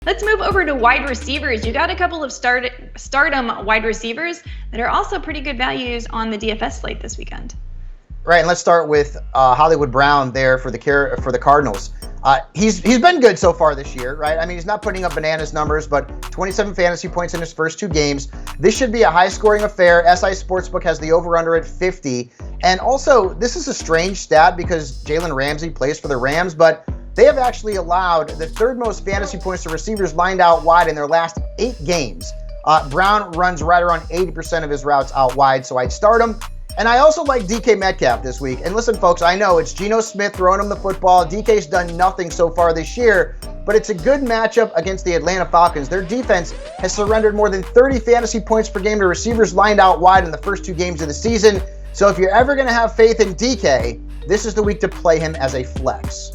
Let's move over to wide receivers. You got a couple of stardom wide receivers that are also pretty good values on the DFS slate this weekend. Right, and let's start with Hollywood Brown there for the Cardinals. He's been good so far this year, right? I mean, he's not putting up bananas numbers, but 27 fantasy points in his first 2 games. This should be a high-scoring affair. SI Sportsbook has the over-under at 50. And also, this is a strange stat because Jalen Ramsey plays for the Rams, but they have actually allowed the 3rd most fantasy points to receivers lined out wide in their last 8 games. Brown runs right around 80% of his routes out wide, so I'd start him. And I also like DK Metcalf this week. And listen, folks, I know it's Geno Smith throwing him the football. DK's done nothing so far this year, but it's a good matchup against the Atlanta Falcons. Their defense has surrendered more than 30 fantasy points per game to receivers lined out wide in the first 2 games of the season. So if you're ever going to have faith in DK, this is the week to play him as a flex.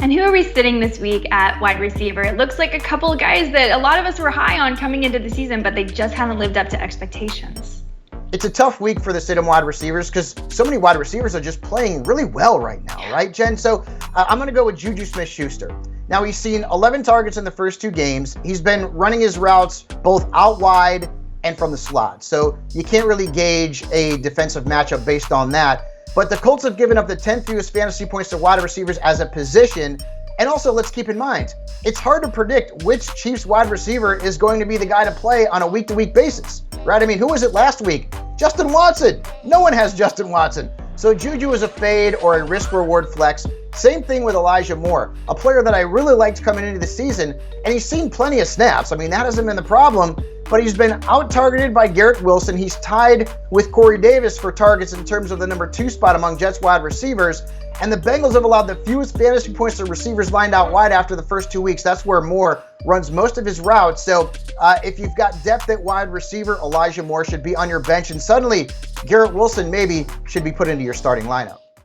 And who are we sitting this week at wide receiver? It looks like a couple of guys that a lot of us were high on coming into the season, but they just haven't lived up to expectations. It's a tough week for the sit-em wide receivers because so many wide receivers are just playing really well right now, right, Jen? So I'm going to go with Juju Smith-Schuster. Now, he's seen 11 targets in the first 2 games. He's been running his routes both out wide and from the slot. So you can't really gauge a defensive matchup based on that. But the Colts have given up the 10th fewest fantasy points to wide receivers as a position. And also, let's keep in mind, it's hard to predict which Chiefs wide receiver is going to be the guy to play on a week-to-week basis, right? I mean, who was it last week? Justin Watson. No one has Justin Watson. So Juju is a fade or a risk-reward flex. Same thing with Elijah Moore, a player that I really liked coming into the season, and he's seen plenty of snaps. I mean, that hasn't been the problem, but he's been out-targeted by Garrett Wilson. He's tied with Corey Davis for targets in terms of the number 2 spot among Jets wide receivers, and the Bengals have allowed the fewest fantasy points to receivers lined out wide after the first 2 weeks. That's where Moore runs most of his routes. So if you've got depth at wide receiver, Elijah Moore should be on your bench, and suddenly Garrett Wilson maybe should be put into your starting lineup.